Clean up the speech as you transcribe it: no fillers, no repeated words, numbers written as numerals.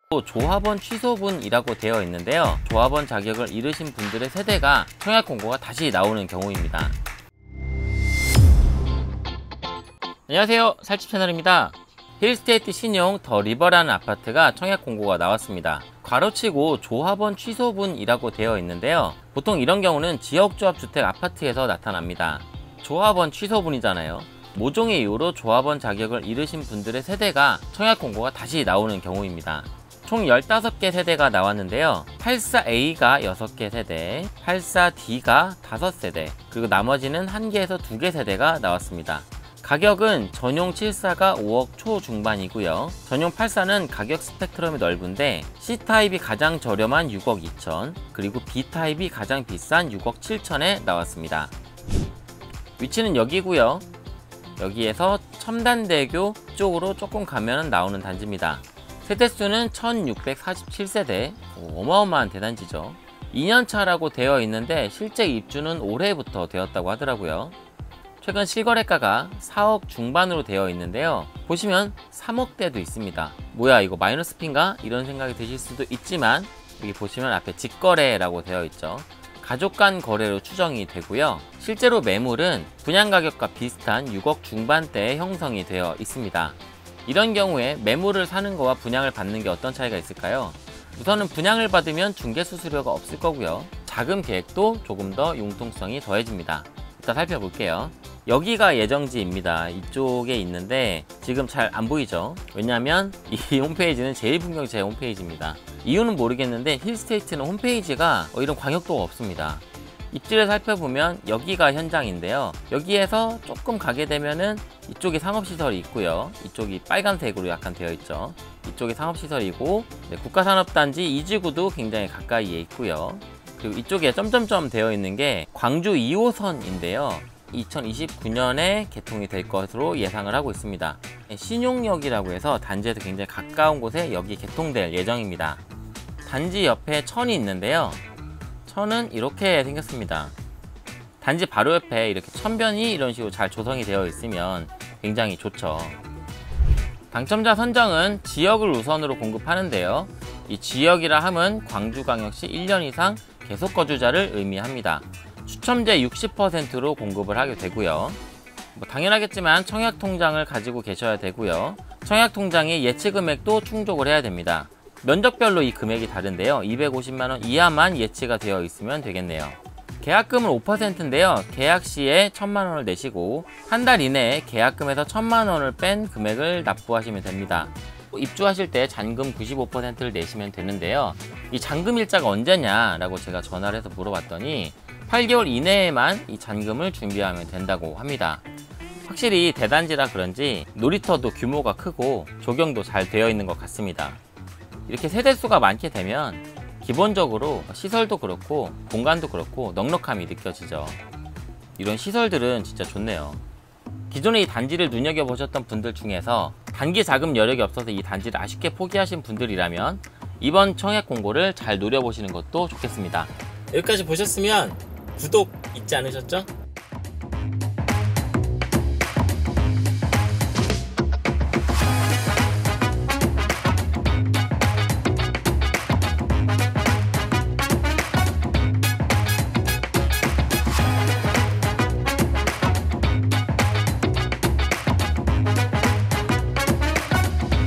또 조합원 취소분이라고 되어 있는데요. 조합원 자격을 잃으신 분들의 세대가 청약 공고가 다시 나오는 경우입니다. 안녕하세요, 살집 채널입니다. 힐스테이트 신용 더 리버라는 아파트가 청약 공고가 나왔습니다. 괄호치고 조합원 취소분이라고 되어 있는데요. 보통 이런 경우는 지역조합주택 아파트에서 나타납니다. 조합원 취소분이잖아요. 모종의 이유로 조합원 자격을 잃으신 분들의 세대가 청약 공고가 다시 나오는 경우입니다. 총 15개 세대가 나왔는데요. 84A가 6개 세대, 84D가 5세대, 그리고 나머지는 1개에서 2개 세대가 나왔습니다. 가격은 전용 74가 5억 초중반이고요. 전용 84는 가격 스펙트럼이 넓은데 C타입이 가장 저렴한 6억 2천, 그리고 B타입이 가장 비싼 6억 7천에 나왔습니다. 위치는 여기고요. 여기에서 첨단대교 쪽으로 조금 가면 나오는 단지입니다. 세대수는 1647세대, 어마어마한 대단지죠. 2년차라고 되어 있는데 실제 입주는 올해부터 되었다고 하더라고요. 최근 실거래가가 4억 중반으로 되어 있는데요. 보시면 3억대도 있습니다. 뭐야, 이거 마이너스 핀가? 이런 생각이 드실 수도 있지만 여기 보시면 앞에 직거래라고 되어 있죠. 가족 간 거래로 추정이 되고요. 실제로 매물은 분양가격과 비슷한 6억 중반대에 형성이 되어 있습니다. 이런 경우에 매물을 사는 거와 분양을 받는 게 어떤 차이가 있을까요? 우선은 분양을 받으면 중개수수료가 없을 거고요. 자금 계획도 조금 더 융통성이 더해집니다. 일단 살펴볼게요. 여기가 예정지입니다. 이쪽에 있는데 지금 잘 안 보이죠? 왜냐면 이 홈페이지는 제일풍경 제 홈페이지입니다. 이유는 모르겠는데 힐스테이트는 홈페이지가 이런 광역도가 없습니다. 입지를 살펴보면 여기가 현장인데요. 여기에서 조금 가게 되면은 이쪽에 상업시설이 있고요. 이쪽이 빨간색으로 약간 되어 있죠. 이쪽이 상업시설이고, 국가산업단지 이지구도 굉장히 가까이에 있고요. 그리고 이쪽에 점점점 되어 있는 게 광주 2호선인데요. 2029년에 개통이 될 것으로 예상을 하고 있습니다. 신용역이라고 해서 단지에서 굉장히 가까운 곳에 여기 개통될 예정입니다. 단지 옆에 천이 있는데요. 천은 이렇게 생겼습니다. 단지 바로 옆에 이렇게 천변이 이런 식으로 잘 조성이 되어 있으면 굉장히 좋죠. 당첨자 선정은 지역을 우선으로 공급하는데요. 이 지역이라 함은 광주광역시 1년 이상 계속 거주자를 의미합니다. 추첨제 60%로 공급을 하게 되고요. 당연하겠지만 청약통장을 가지고 계셔야 되고요. 청약통장의 예치금액도 충족을 해야 됩니다. 면적별로 이 금액이 다른데요. 250만원 이하만 예치가 되어 있으면 되겠네요. 계약금은 5%인데요. 계약 시에 1000만원을 내시고 한 달 이내에 계약금에서 1000만원을 뺀 금액을 납부하시면 됩니다. 입주하실 때 잔금 95%를 내시면 되는데요. 이 잔금 일자가 언제냐라고 제가 전화를 해서 물어봤더니 8개월 이내에만 이 잔금을 준비하면 된다고 합니다. 확실히 대단지라 그런지 놀이터도 규모가 크고 조경도 잘 되어 있는 것 같습니다. 이렇게 세대수가 많게 되면 기본적으로 시설도 그렇고 공간도 그렇고 넉넉함이 느껴지죠. 이런 시설들은 진짜 좋네요. 기존에 이 단지를 눈여겨보셨던 분들 중에서 단기 자금 여력이 없어서 이 단지를 아쉽게 포기하신 분들이라면 이번 청약 공고를 잘 노려보시는 것도 좋겠습니다. 여기까지 보셨으면 구독 잊지 않으셨죠?